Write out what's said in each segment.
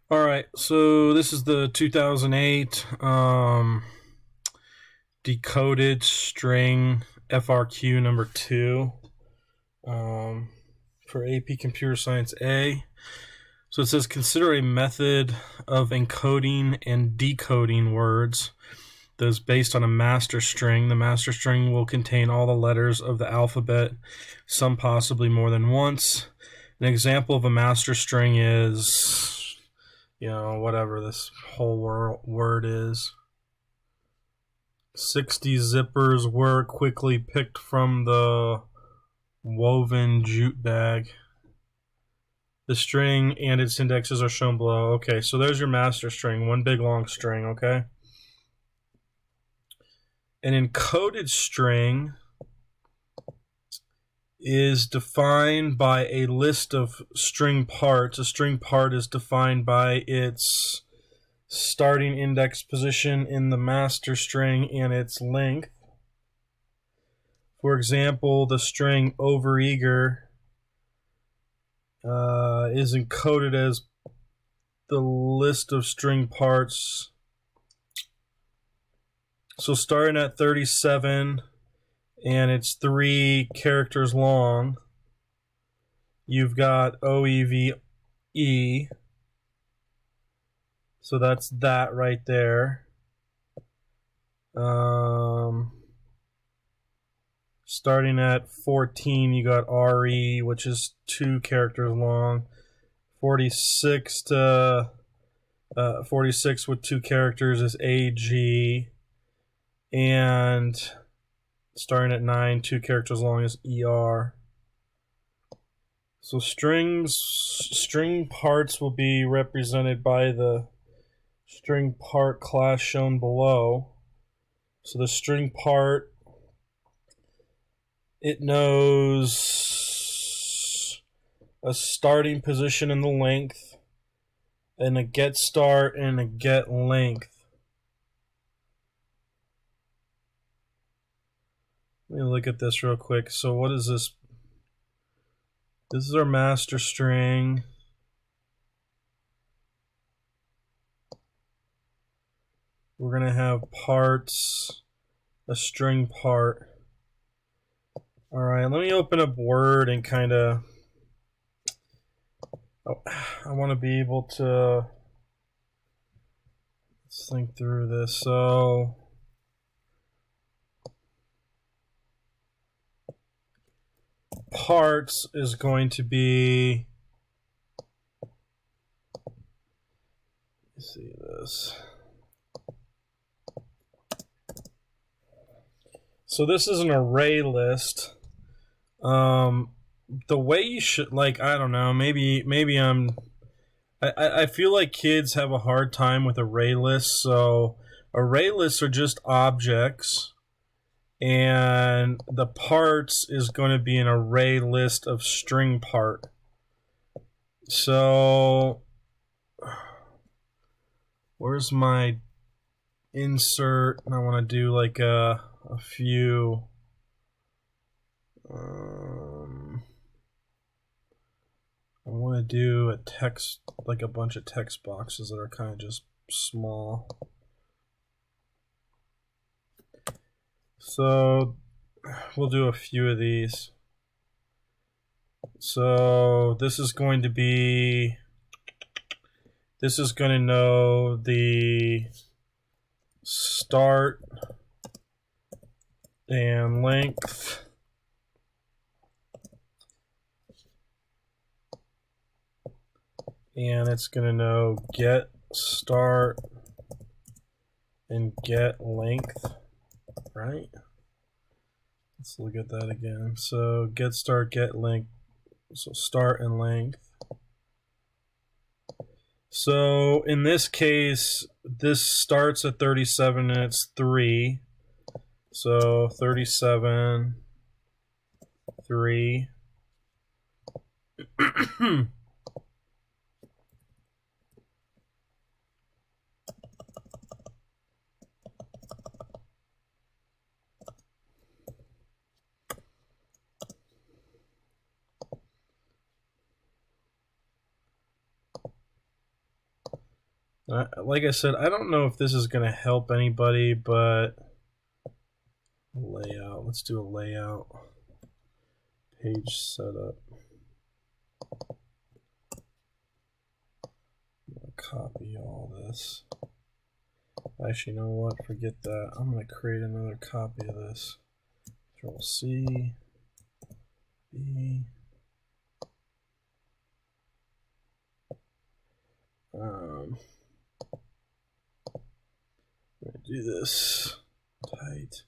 All right, so this is the 2008 decoded string FRQ number 2 for AP Computer Science A. So it says consider a method of encoding and decoding words that is based on a master string. The master string will contain all the letters of the alphabet, some possibly more than once. An example of a master string is, whatever this whole word is. 60 zippers were quickly picked from the woven jute bag. The string and its indexes are shown below. Okay, so there's your master string, one big long string, okay? An encoded string is defined by a list of string parts. A string part is defined by its starting index position in the master string and its length. For example, the string overeager is encoded as the list of string parts. So starting at 37 and it's 3 characters long, you've got OEVE. So that's that right there. Starting at 14, you got RE, which is 2 characters long. 46 to 46 with 2 characters is AG, and starting at 9, 2 characters long is ER. So string parts will be represented by the string part class shown below. So the string part, it knows a starting position in the length, and a get start and a get length. Let me look at this real quick. So what is this? This is our master string. We're going to have parts, a string part. All right, let me open up Word and kind of, I want to be able to, let's think through this. So parts is going to be, let's see this. So this is an array list. The way you should, like, I don't know, maybe I feel like kids have a hard time with array lists. So array lists are just objects, and the parts is going to be an array list of string part. So where's my insert? I want to do like a few. I want to do a text, like a bunch of text boxes that are kind of just small. So we'll do a few of these. So this is going to be, this is going to know the start and length. And it's going to know get start and get length, right? Let's look at that again. So get start, get length. So start and length. So in this case, this starts at 37 and it's 3. So 37, 3. Like I said, I don't know if this is going to help anybody, but layout. Let's do a layout. Page setup. Copy all this. Actually, you know what? Forget that. I'm going to create another copy of this. Control C, B. I'm going to do this tight.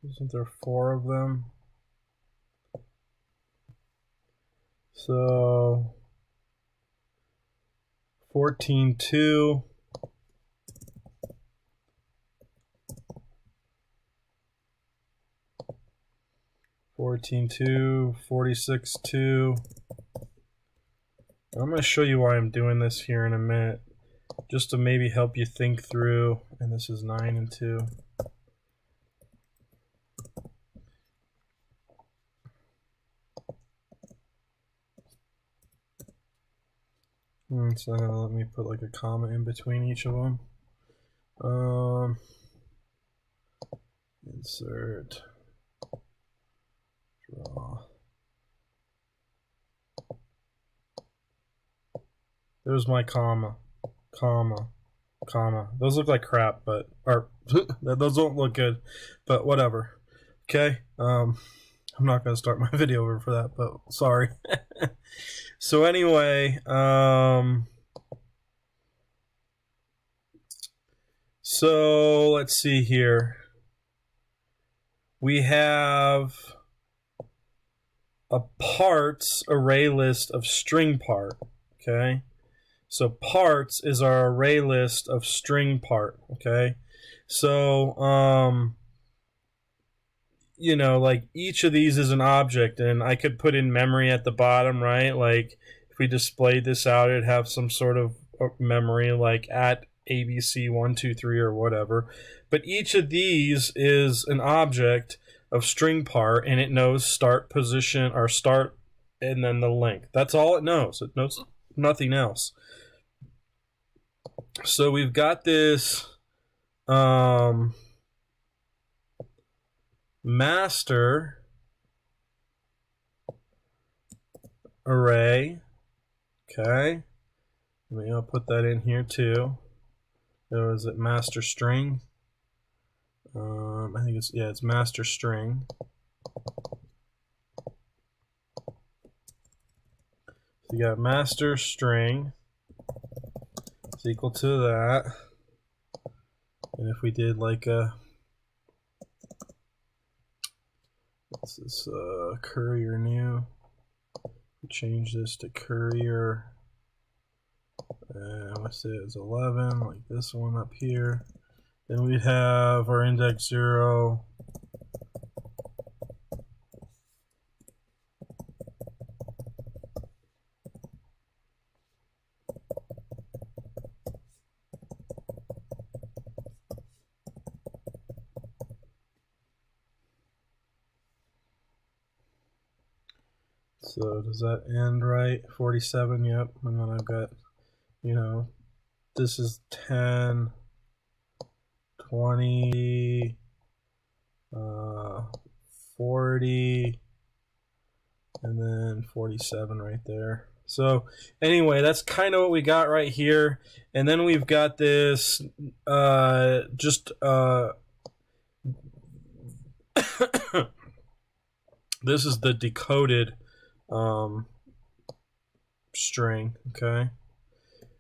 Isn't there 4 of them? So 14.2. 14.2, 46.2. I'm going to show you why I'm doing this here in a minute, just to maybe help you think through. And this is 9 and 2. It's not going to let me put like a comma in between each of them. Insert, draw. There's my comma, comma, comma. Those look like crap, but those don't look good, but whatever. Okay. I'm not going to start my video over for that, but sorry. So anyway, so let's see here. We have a parts array list of string part. Okay. So parts is our array list of string part. Okay. So, you know, like each of these is an object, and I could put in memory at the bottom, right? Like if we displayed this out, it'd have some sort of memory, like at ABC 1, 2, 3 or whatever. But each of these is an object of string part, and it knows start position or start and then the length. That's all it knows. It knows nothing else. So we've got this master array. Okay. Maybe I'll put that in here too. So is it master string? I think it's, yeah, it's master string. So you got master string is equal to that. And if we did like a, what's this, courier new, change this to courier, and let's say it's 11, like this one up here. Then we'd have our index 0, so does that end right? 47, yep. And then I've got, you know, this is 10, 20, 40, and then 47 right there. So anyway, that's kind of what we got right here. And then we've got this this is the decoded string. Okay,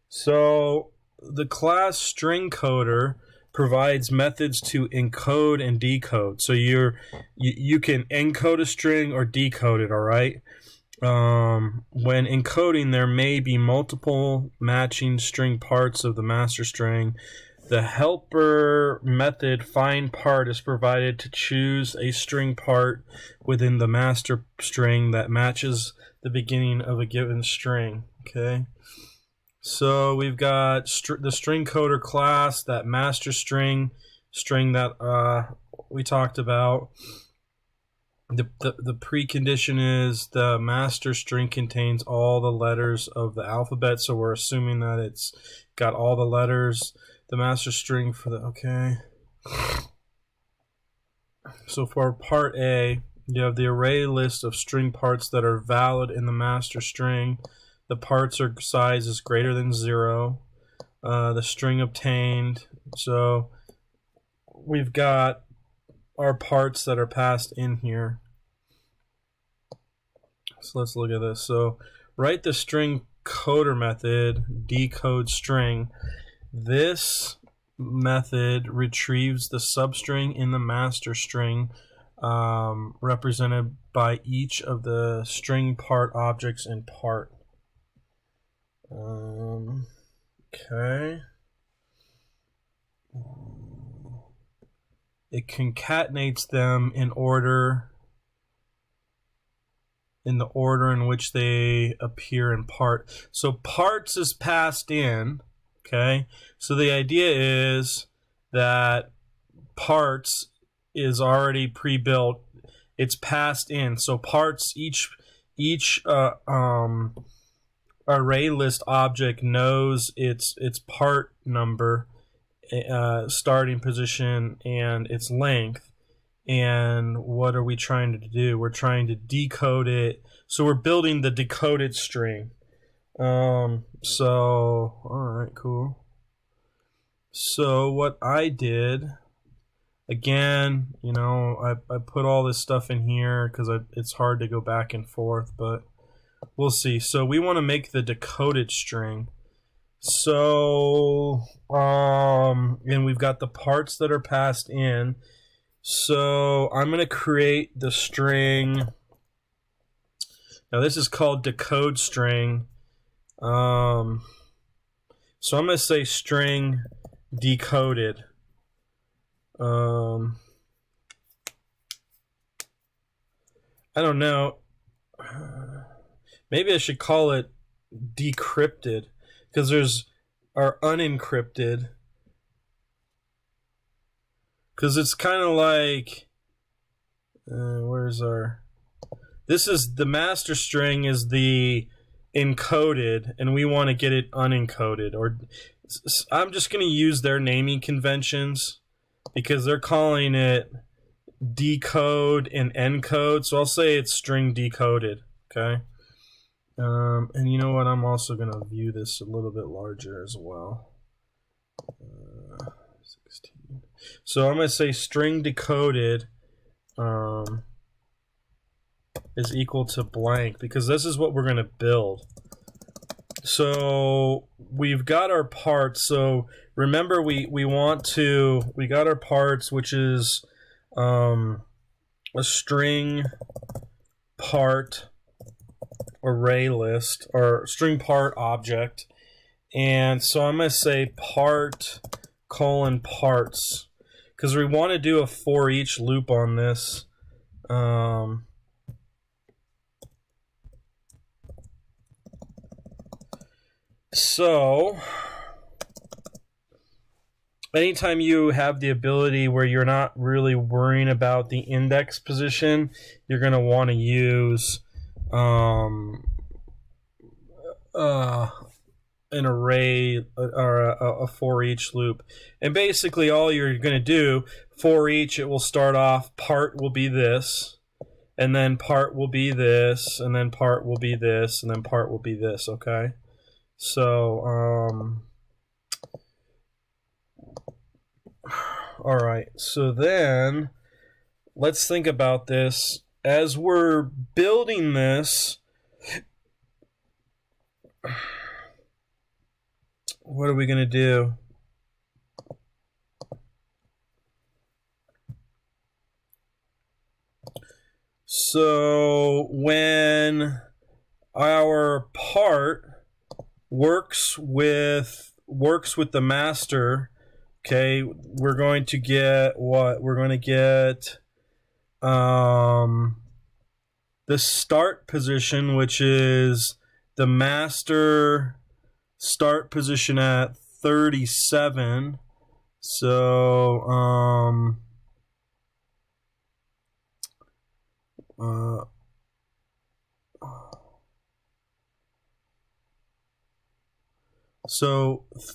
so the class string coder provides methods to encode and decode. So you can encode a string or decode it. All right. When encoding, there may be multiple matching string parts of the master string. The helper method find part is provided to choose a string part within the master string that matches the beginning of a given string. Okay. So we've got the string coder class, that master string that we talked about. The precondition is the master string contains all the letters of the alphabet, so we're assuming that it's got all the letters. The master string for the, okay. So for part A, you have the array list of string parts that are valid in the master string. The parts are size is greater than 0. The string obtained. So we've got our parts that are passed in here. So let's look at this. So write the string coder method, decode string. This method retrieves the substring in the master string, represented by each of the string part objects in part. Okay. It concatenates them in the order in which they appear in part. So parts is passed in, okay? So the idea is that parts is already pre-built. It's passed in. So parts, each array list object knows its part number, starting position, and its length. And what are we trying to do? We're trying to decode it. So we're building the decoded string. So all right, cool. So what I did, again, you know, I put all this stuff in here because it's hard to go back and forth, but we'll see. So we want to make the decoded string. So, and we've got the parts that are passed in. So I'm going to create the string. Now this is called decode string. So I'm going to say string decoded. I don't know. Maybe I should call it decrypted, because there's our unencrypted. Because it's kind of like, where's our, this is the master string is the encoded, and we want to get it unencoded. Or I'm just going to use their naming conventions because they're calling it decode and encode. So I'll say it's string decoded, okay? And you know what? I'm also going to view this a little bit larger as well. 16. So I'm going to say string decoded is equal to blank, because this is what we're going to build. So we've got our parts. So remember, we got our parts, which is a string part array list, or string part object. And so I'm going to say part colon parts, because we want to do a for each loop on this. So anytime you have the ability where you're not really worrying about the index position, you're going to want to use an array or a for each loop. And basically all you're going to do, for each, it will start off, part will be this, and then part will be this, and then part will be this, and then part will be this, okay? So, all right, so then let's think about this. As we're building this, what are we going to do? So when our part works with the master, Okay, we're going to get what? We're going to get the start position, which is the master start position at 37. So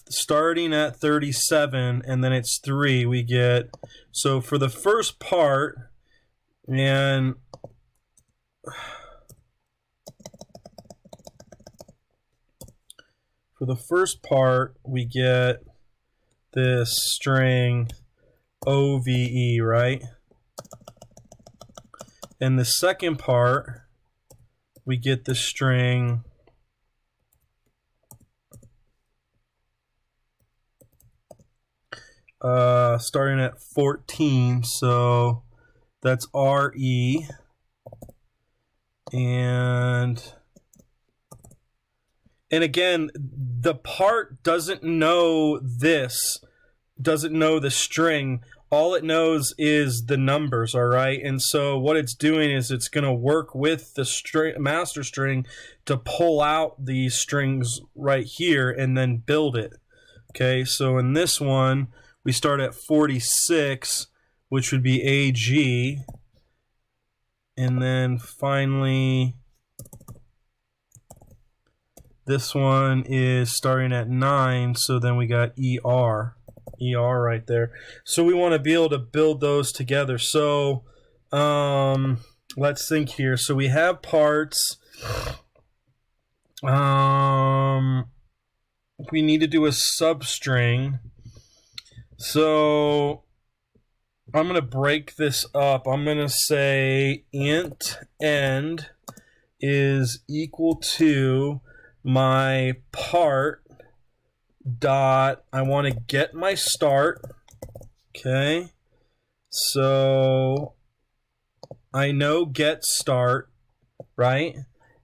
starting at 37 and then it's 3, we get, so for the first part, and for the first part we get this string OVE, right? And the second part we get the string starting at 14, so that's RE, and again, the part doesn't know this, doesn't know the string. All it knows is the numbers, all right? And so what it's doing is it's going to work with the master string to pull out these strings right here and then build it. Okay, so in this one, we start at 46, which would be AG. And then finally, this one is starting at 9, so then we got ER right there. So we want to be able to build those together. So let's think here. So we have parts. We need to do a substring. So I'm going to break this up. I'm going to say int end is equal to my part dot, I want to get my start. Okay, so I know get start, right?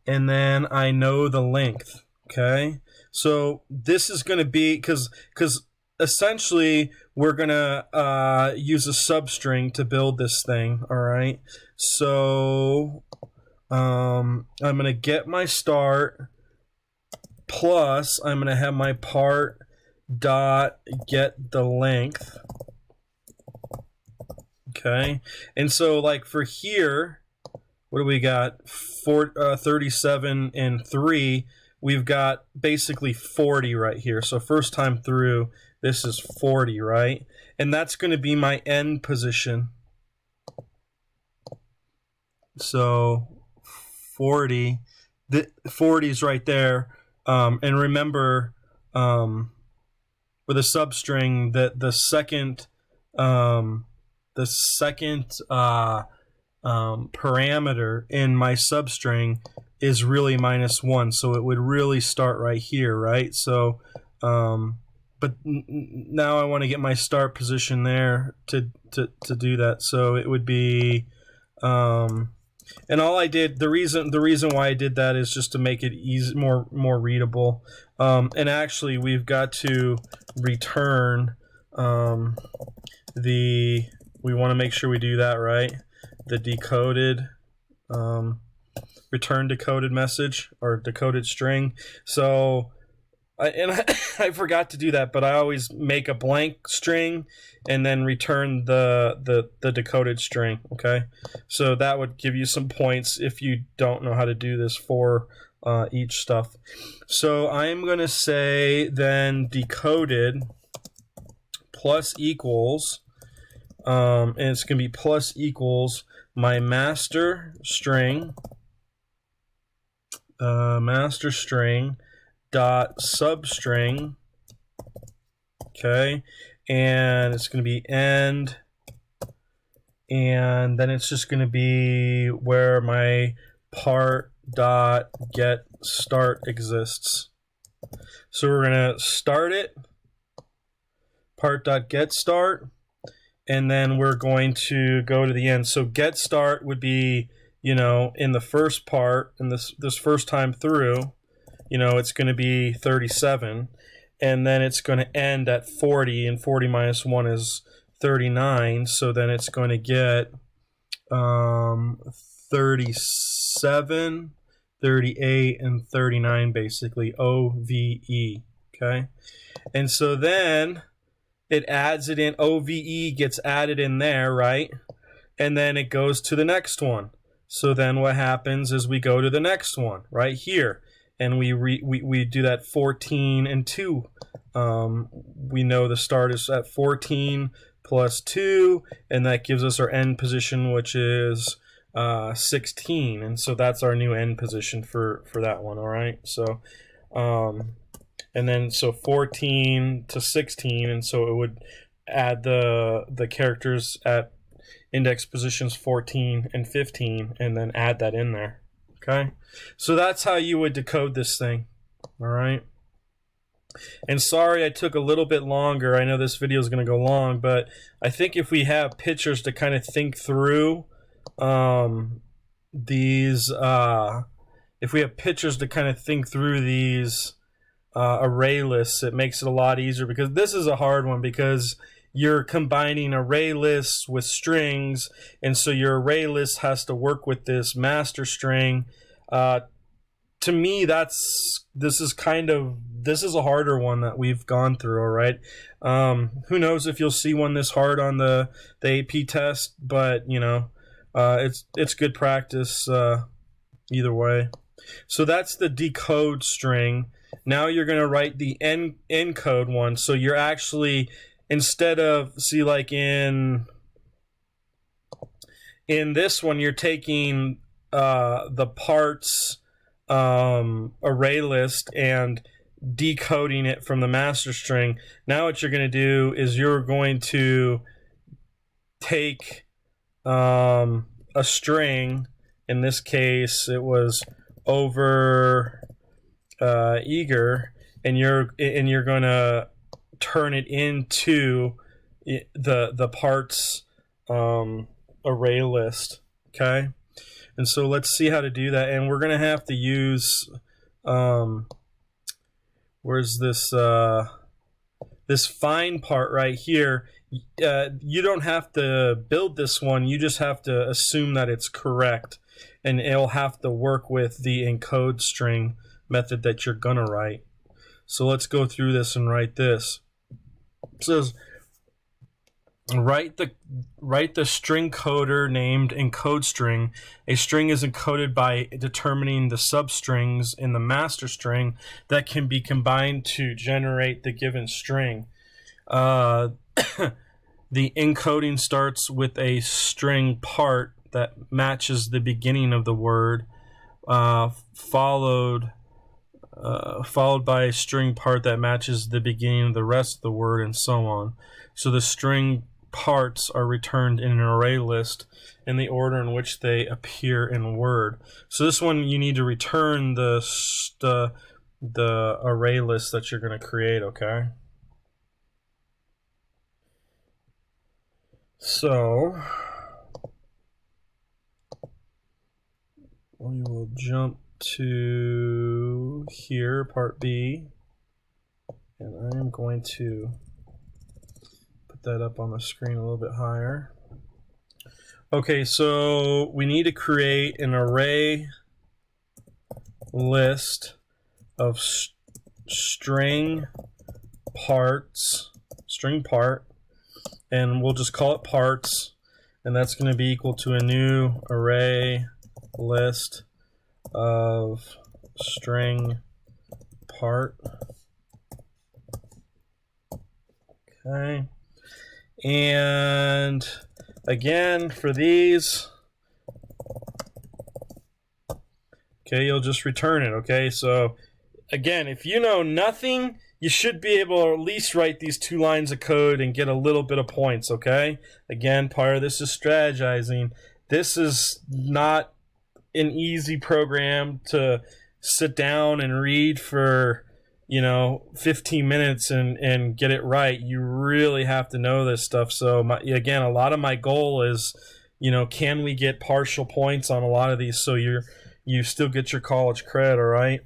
And then I know the length. Okay, so this is going to be, because essentially we're going to use a substring to build this thing, all right? So I'm going to get my start plus I'm going to have my part dot get the length. Okay, and so like for here, what do we got? 37 and 3. We've got basically 40 right here. So first time through, this is 40, right? And that's going to be my end position. So 40, the 40 is right there. And remember, with a substring, that the second parameter in my substring is really -1, so it would really start right here, right? So, but now I want to get my start position there to do that. So it would be, and all I did, the reason why I did that is just to make it easy, more readable. And actually, we've got to return we want to make sure we do that right. The decoded, return decoded message or decoded string. So, I forgot to do that, but I always make a blank string and then return the decoded string. Okay, so that would give you some points if you don't know how to do this for each stuff. So I'm going to say then decoded plus equals, and it's going to be plus equals my master string dot substring. Okay, and it's going to be end, and then it's just going to be where my part dot get start exists. So we're going to start it, part dot get start, and then we're going to go to the end. So get start would be, you know, in the first part, in this first time through, you know, it's going to be 37. and then it's going to end at 40, and 40 minus 1 is 39, so then it's going to get 37, 38, and 39, basically, OVE, okay? And so then it adds it in, OVE gets added in there, right? And then it goes to the next one. So then what happens is we go to the next one, right here, and we do that 14 and 2. We know the start is at 14 plus 2, and that gives us our end position, which is 16. And so that's our new end position for that one, all right? So, and then so 14 to 16, and so it would add the characters at index positions 14 and 15, and then add that in there, okay? So that's how you would decode this thing, all right? And sorry I took a little bit longer. I know this video is going to go long, but I think if we have pictures to kind of think through these, if we have pictures to kind of think through these array lists, it makes it a lot easier, because this is a hard one, because you're combining array lists with strings, and so your array list has to work with this master string. To me, this is a harder one that we've gone through, all right? Who knows if you'll see one this hard on the AP test, but you know, it's good practice either way. So that's the decode string. Now you're going to write the encode one. So you're actually, instead of, see, like in this one, you're taking the parts array list and decoding it from the master string. Now what you're going to do is you're going to take a string. In this case, it was over eager, and you're going to turn it into the parts array list, okay? And so let's see how to do that. And we're going to have to use, where's this, this find part right here. You don't have to build this one. You just have to assume that it's correct. And it'll have to work with the encode string method that you're going to write. So let's go through this and write this. It says, write the string coder named encode string. A string is encoded by determining the substrings in the master string that can be combined to generate the given string. The encoding starts with a string part that matches the beginning of the word, followed by a string part that matches the beginning of the rest of the word, and so on. So the string parts are returned in an array list in the order in which they appear in Word. So this one, you need to return the array list that you're going to create, okay? So we will jump to here, part B, and I'm going to put that up on the screen a little bit higher. Okay, so we need to create an array list of string parts, string part, and we'll just call it parts, and that's going to be equal to a new array list of string part. Okay, and again for these, okay, you'll just return it. Okay, so again, if you know nothing, you should be able to at least write these 2 lines of code and get a little bit of points, okay? Again, part of this is strategizing. This is not an easy program to sit down and read for, 15 minutes and get it right. You really have to know this stuff. So again, a lot of my goal is, can we get partial points on a lot of these so you still get your college credit, all right?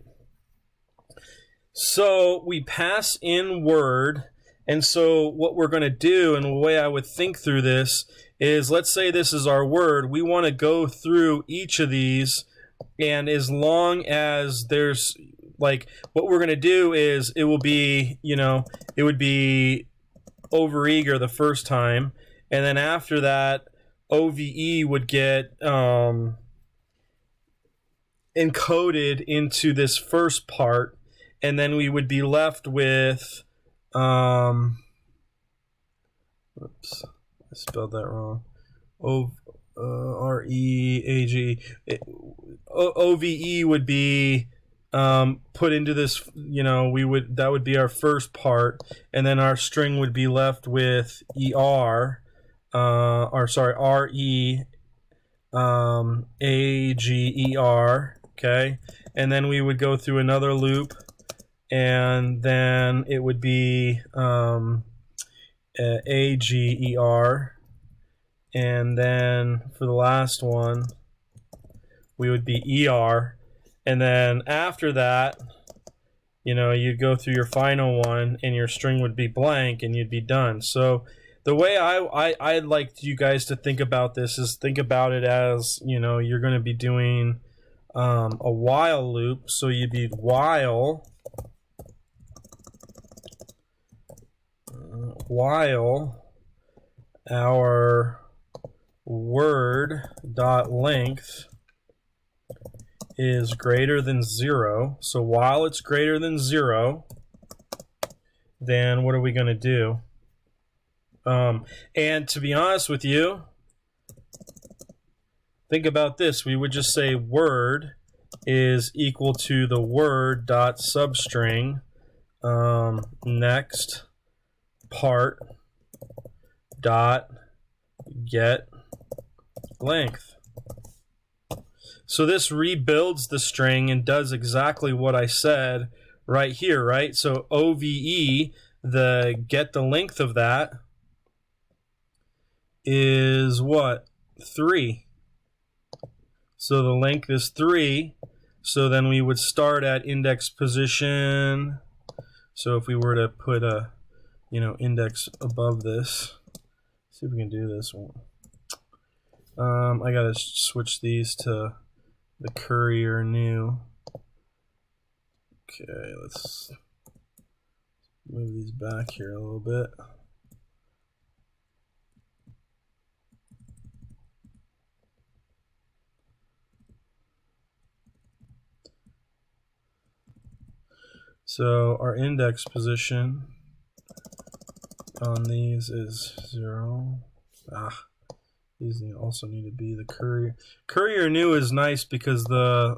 So we pass in word, and so what we're going to do, and the way I would think through this is, let's say this is our word. We want to go through each of these, and as long as there's, like, what we're going to do is it will be, it would be overeager the first time, and then after that, OVE would get encoded into this first part, and then we would be left with, oops, I spelled that wrong. REAG. OVE would be put into this. That would be our first part, and then our string would be left with RE AGER. Okay, and then we would go through another loop, and then it would be AGER, and then for the last one we would be ER, and then after that, you'd go through your final one and your string would be blank and you'd be done. So the way I'd like you guys to think about this is think about it as, you're going to be doing a while loop. So you'd be while our word dot length is greater than 0. So while it's greater than 0, then what are we going to do? And to be honest with you, think about this. We would just say word is equal to the word dot substring next part dot get length. So this rebuilds the string and does exactly what I said right here, right? So OVE, the get the length of that is what? 3. So the length is 3. So then we would start at index position. So if we were to put a, index above this, see if we can do this one. I gotta switch these to the courier new. Okay, let's move these back here a little bit. So our index position on these is 0. These also need to be the courier. Courier new is nice because the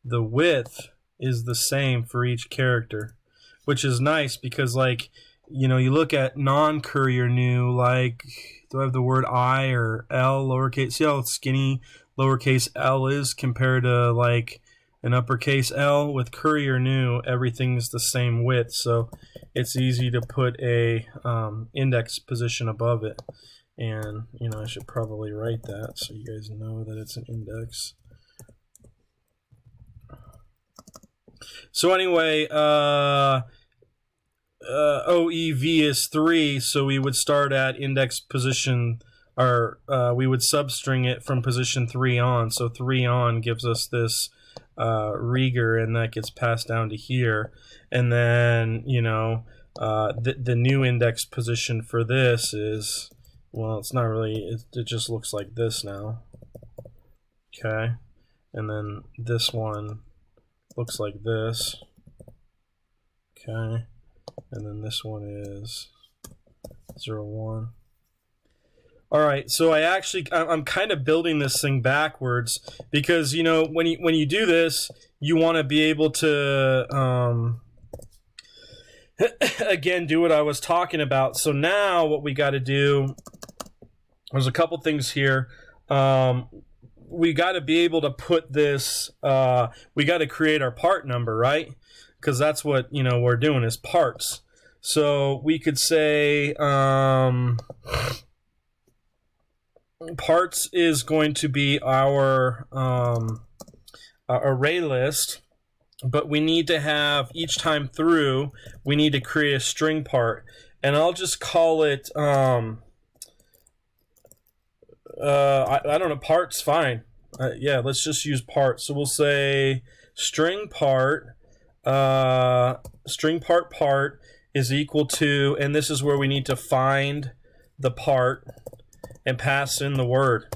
width is the same for each character, which is nice because, like, you look at non-courier new, like, do I have the word I or L lowercase? See how skinny lowercase l is compared to like an uppercase L? With courier new, everything's the same width, so it's easy to put a index position above it. And, I should probably write that so you guys know that it's an index. So anyway, OEV is 3, so we would start at index position, or we would substring it from position 3 on. So 3 on gives us this Rieger, and that gets passed down to here. And then, the new index position for this is, well, it's not really, it just looks like this now. Okay. And then this one looks like this. Okay. And then this one is 0, 1. Alright, so I'm kind of building this thing backwards because, when you do this, you want to be able to, again, do what I was talking about. So now what we got to do, there's a couple things here. We got to be able to put this, we got to create our part number, right? Because that's what, we're doing is parts. So we could say parts is going to be our array list. but we need to have, each time through, we need to create a string part. And I'll just call it, I don't know, part's fine. Yeah, let's just use part. So we'll say string part part is equal to, and this is where we need to find the part and pass in the word.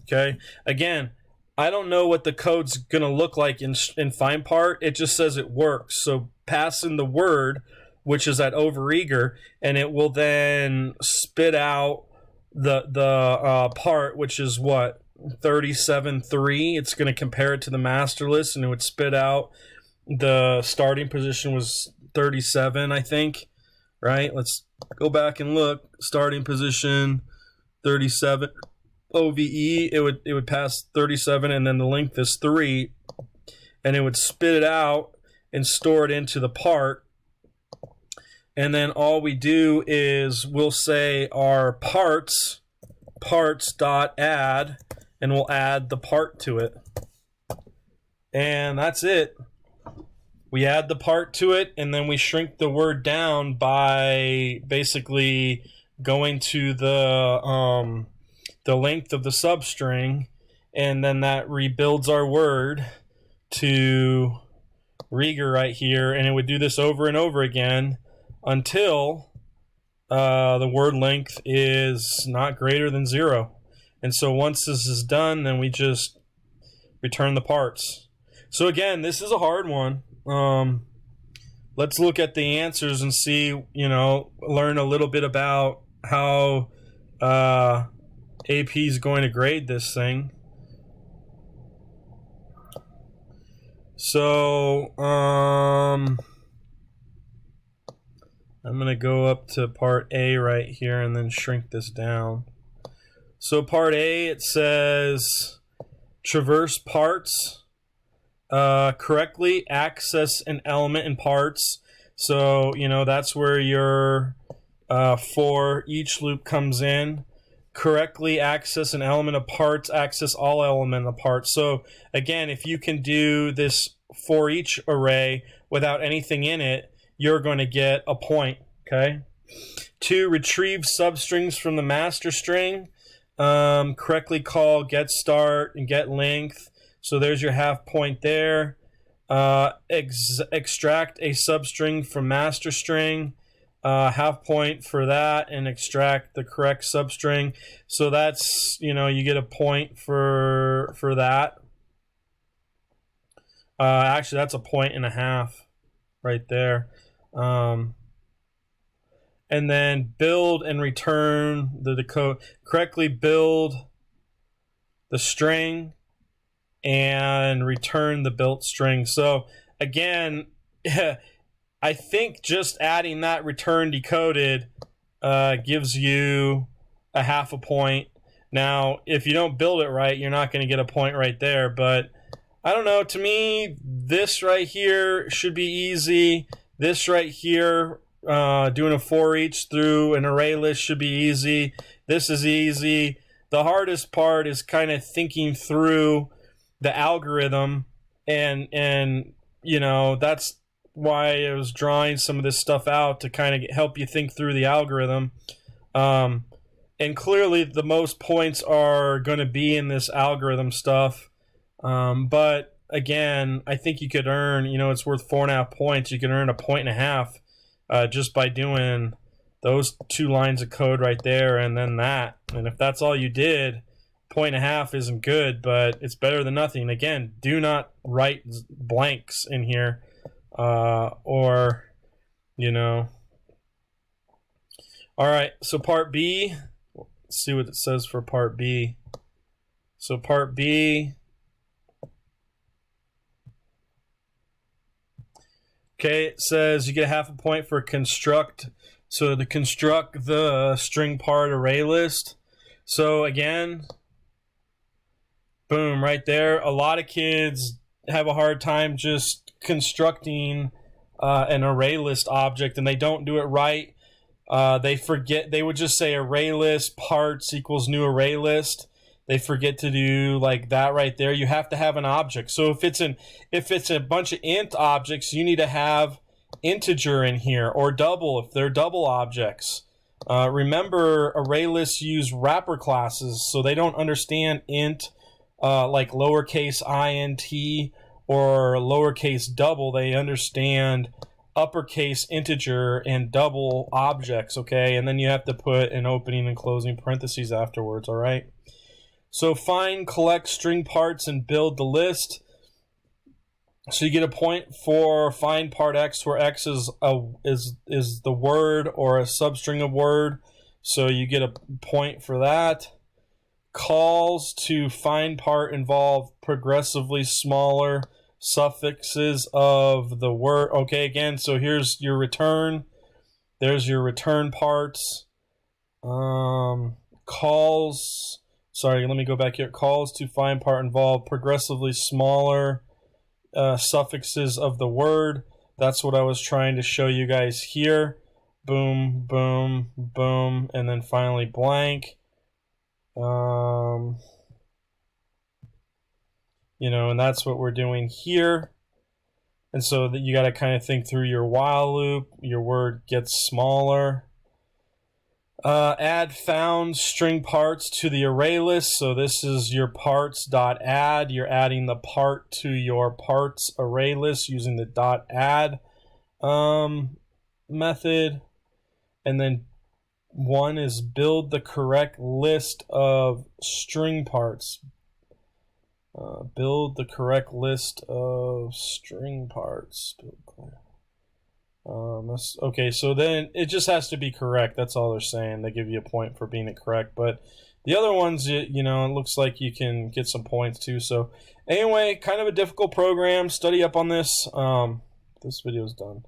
Okay, again, I don't know what the code's gonna look like in find part. It just says it works. So pass in the word, which is at overeager, and it will then spit out the part, which is what, 37.3. It's going to compare it to the master list, and it would spit out the starting position was 37, I think. Right? Let's go back and look. Starting position 37 OVE. It would pass 37, and then the length is 3, and it would spit it out and store it into the part. And then all we do is we'll say our parts dot add, and we'll add the part to it. And that's it. We add the part to it, and then we shrink the word down by basically going to the length of the substring, and then that rebuilds our word to Rieger right here, and it would do this over and over again until the word length is not greater than 0. And so once this is done, then we just return the parts. So again, this is a hard one. Let's look at the answers and see, learn a little bit about how AP is going to grade this thing. So, I'm going to go up to part A right here and then shrink this down. So part A, it says traverse parts, correctly access an element in parts. So, that's where your for each loop comes in. Correctly access an element of parts, access all element of parts. So again, if you can do this for each array without anything in it, you're going to get a point. Okay. 2, retrieve substrings from the master string. Correctly call get start and get length. So there's your half point there. Extract a substring from master string. Half point for that, and extract the correct substring. So that's, you get a point for that. Actually, that's a point and a half right there. And then build and return the decode. Correctly build the string and return the built string. So again, I think just adding that return decoded gives you a half a point. Now, if you don't build it right, you're not going to get a point right there. But I don't know. To me, this right here should be easy. This right here, doing a for each through an array list should be easy. This is easy. The hardest part is kind of thinking through the algorithm, and that's why I was drawing some of this stuff out to kind of help you think through the algorithm. And clearly the most points are going to be in this algorithm stuff. But again, I think you could earn, it's worth 4.5 points. You can earn a point and a half just by doing those 2 lines of code right there and then that. And if that's all you did, 1.5 isn't good, but it's better than nothing. Again, do not write blanks in here. All right, so part B, let's see what it says for part B. So part B, okay, it says you get half a point for construct. So to construct the string part array list. So again, boom, right there. A lot of kids have a hard time just constructing an array list object, and they don't do it right. They forget. They would just say array list parts equals new array list. They forget to do like that right there. You have to have an object. So if it's a bunch of int objects, you need to have integer in here, or double if they're double objects. Remember, array lists use wrapper classes, so they don't understand int like lowercase int or lowercase double. They understand uppercase integer and double objects, okay? And then you have to put an opening and closing parentheses afterwards, all right? So find, collect string parts, and build the list. So you get a point for find part x, where x is the word or a substring of word. So you get a point for that. Calls to find part involve progressively smaller suffixes of the word. Okay, again, so here's your return. There's your return parts. Calls. Sorry, let me go back here. Calls to find part involve progressively smaller suffixes of the word. That's what I was trying to show you guys here. Boom, boom, boom, and then finally blank. You know, and that's what we're doing here. And so that you got to kind of think through your while loop. Your word gets smaller. Add found string parts to the array list. So this is your parts.add. You're adding the part to your parts array list using the .add method. And then one is build the correct list of string parts. Build the correct list of string parts. Okay, so then it just has to be correct. That's all they're saying. They give you a point for being correct. But the other ones, you know, it looks like you can get some points too. So anyway, kind of a difficult program. Study up on this. This video is done.